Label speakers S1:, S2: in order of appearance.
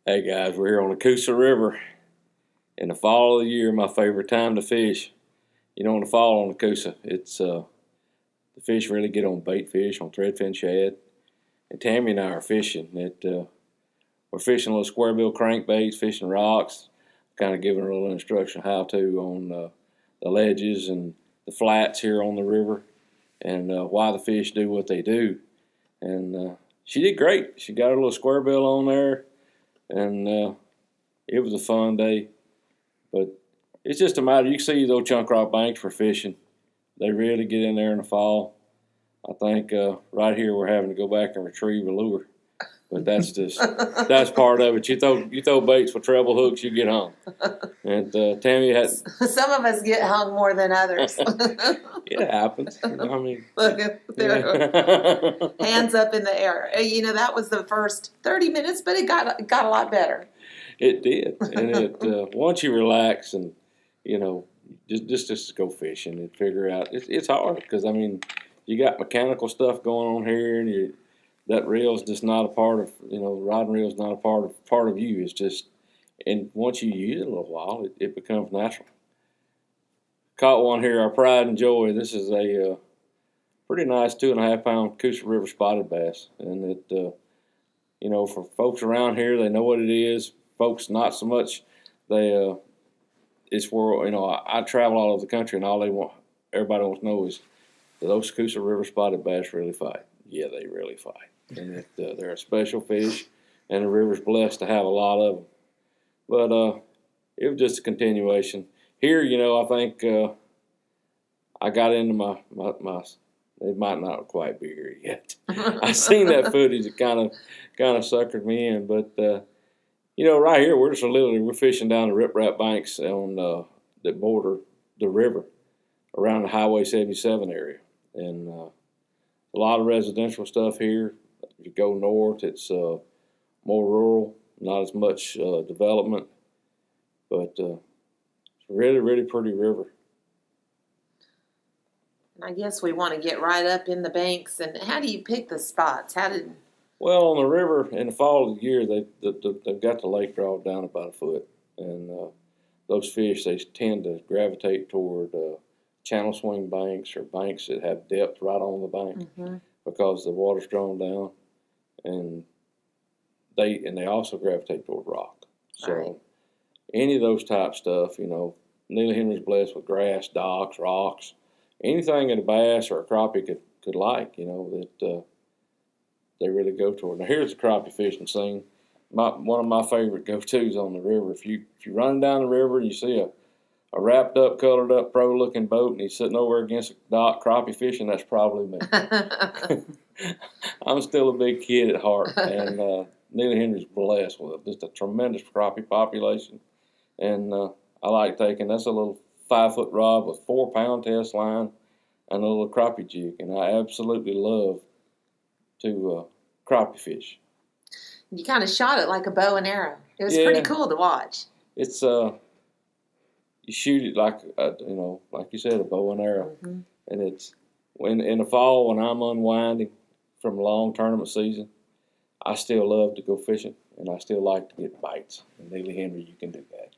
S1: Hey guys, we're here on the Coosa River. In the fall of the year, my favorite time to fish. You know, in the fall on the Coosa, it's the fish really get on bait fish, on threadfin shad. And Tammy and I are fishing. We're fishing little square bill crankbaits, fishing rocks, kind of giving her a little instruction how to on the ledges and the flats here on the river, and why the fish do what they do. And she did great. She got her little square bill on there, and it was a fun day. But it's just a matter, you can see those chunk rock banks for fishing. They really get in there in the fall. I think right here we're having to go back and retrieve a lure. But that's part of it. You throw baits with treble hooks, you get hung. And Tammy had
S2: some of us get hung more than others.
S1: It happens. You know, I mean,
S2: look at their hands up in the air. You know, that was the first 30 minutes, but it got a lot better.
S1: It did, and once you relax and you know just go fishing and figure out it's hard because I mean you got mechanical stuff going on here and that reel's just not a part of riding reel's not a part of you. It's just, and once you use it a little while, it becomes natural. Caught one here, our pride and joy. This is a pretty nice 2.5 pound Coosa River spotted bass, and for folks around here, they know what it is. Folks not so much. It's where I travel all over the country, and everybody wants to know is, do those Coosa River spotted bass really fight? Yeah, they really fight, and they're a special fish, and the river's blessed to have a lot of them. But it was just a continuation. Here, I think I got into my. They might not quite be here yet. I seen that footage. It kind of suckered me in, but. Right here we're fishing down the riprap banks on that border the river around the Highway 77 area, and a lot of residential stuff here. If you go north, it's more rural, not as much development, but it's a really, really pretty river.
S2: I guess we want to get right up in the banks. And how do you pick the spots?
S1: Well, on the river in the fall of the year, they've got the lake draw down about a foot, and those fish they tend to gravitate toward channel swing banks or banks that have depth right on the bank because the water's drawn down, and they also gravitate toward rock. So any of those type stuff, Neely Henry's blessed with grass, docks, rocks, anything that a bass or a crappie could like, that. They really go toward. Now here's the crappie fishing scene. One of my favorite go-tos on the river. If you run down the river and you see a wrapped up, colored up, pro looking boat and he's sitting over against a dock crappie fishing, that's probably me. I'm still a big kid at heart, and Neely Henry's blessed with just a tremendous crappie population. And I like that's a little 5-foot rod with 4-pound test line and a little crappie jig, and I absolutely love to crappie fish.
S2: You kind of shot it like a bow and arrow. It was pretty cool to watch.
S1: It's you shoot it like like you said, a bow and arrow, and it's in the fall when I'm unwinding from a long tournament season, I still love to go fishing, and I still like to get bites. And Neely Henry, you can do that.